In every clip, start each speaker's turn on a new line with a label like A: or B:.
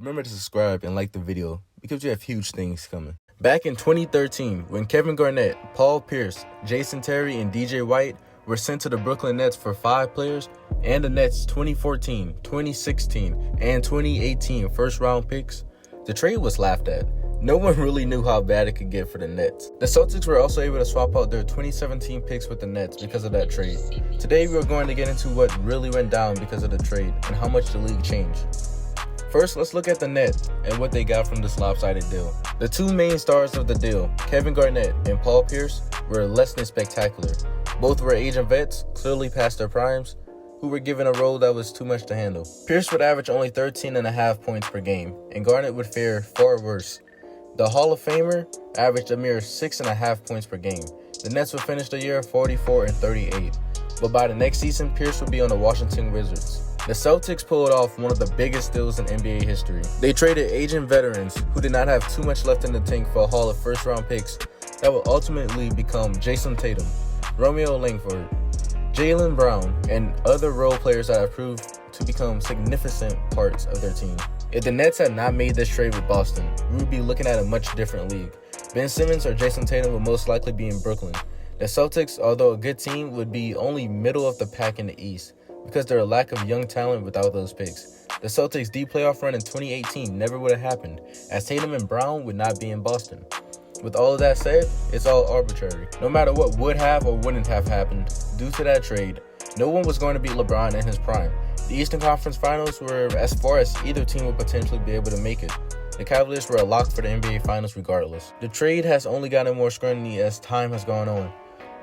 A: Remember to subscribe and like the video because we have huge things coming. Back in 2013, when Kevin Garnett, Paul Pierce, Jason Terry, and DJ White were sent to the Brooklyn Nets for 5 players, and the Nets' 2014, 2016, and 2018 first-round picks, the trade was laughed at. No one really knew how bad it could get for the Nets. The Celtics were also able to swap out their 2017 picks with the Nets because of that trade. Today, we are going to get into what really went down because of the trade and how much the league changed. First, let's look at the Nets and what they got from this lopsided deal. The two main stars of the deal, Kevin Garnett and Paul Pierce, were less than spectacular. Both were aging vets, clearly past their primes, who were given a role that was too much to handle. Pierce would average only 13.5 points per game, and Garnett would fare far worse. The Hall of Famer averaged a mere 6.5 points per game. The Nets would finish the year 44-38, but by the next season, Pierce would be on the Washington Wizards. The Celtics pulled off one of the biggest deals in NBA history. They traded aging veterans who did not have too much left in the tank for a haul of first-round picks that would ultimately become Jason Tatum, Romeo Langford, Jaylen Brown, and other role players that have proved to become significant parts of their team. If the Nets had not made this trade with Boston, we would be looking at a much different league. Ben Simmons or Jason Tatum would most likely be in Brooklyn. The Celtics, although a good team, would be only middle of the pack in the East because there are a lack of young talent without those picks. The Celtics' deep playoff run in 2018 never would have happened, as Tatum and Brown would not be in Boston. With all of that said, it's all arbitrary. No matter what would have or wouldn't have happened due to that trade, no one was going to beat LeBron in his prime. The Eastern Conference Finals were as far as either team would potentially be able to make it. The Cavaliers were a lock for the NBA Finals regardless. The trade has only gotten more scrutiny as time has gone on.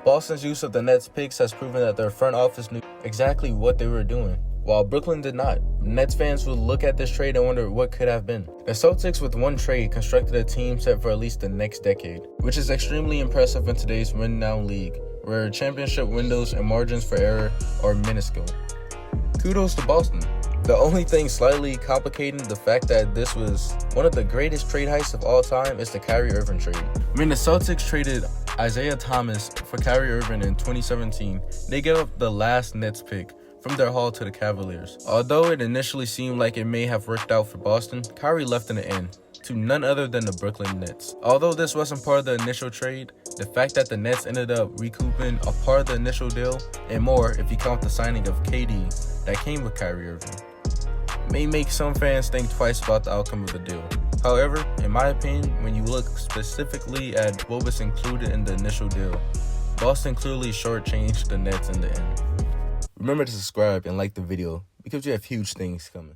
A: Boston's use of the Nets picks has proven that their front office knew exactly what they were doing, while Brooklyn did not. Nets fans would look at this trade and wonder what could have been. The Celtics, with one trade, constructed a team set for at least the next decade, which is extremely impressive in today's win-now league, where championship windows and margins for error are minuscule. Kudos to Boston. The only thing slightly complicating the fact that this was one of the greatest trade heists of all time is the Kyrie Irving trade. When the Celtics traded Isaiah Thomas for Kyrie Irving in 2017, they gave up the last Nets pick from their haul to the Cavaliers. Although it initially seemed like it may have worked out for Boston, Kyrie left in the end to none other than the Brooklyn Nets. Although this wasn't part of the initial trade, the fact that the Nets ended up recouping a part of the initial deal, and more if you count the signing of KD that came with Kyrie Irving, may make some fans think twice about the outcome of the deal. However, in my opinion, when you look specifically at what was included in the initial deal, Boston clearly shortchanged the Nets in the end. Remember to subscribe and like the video because we have huge things coming.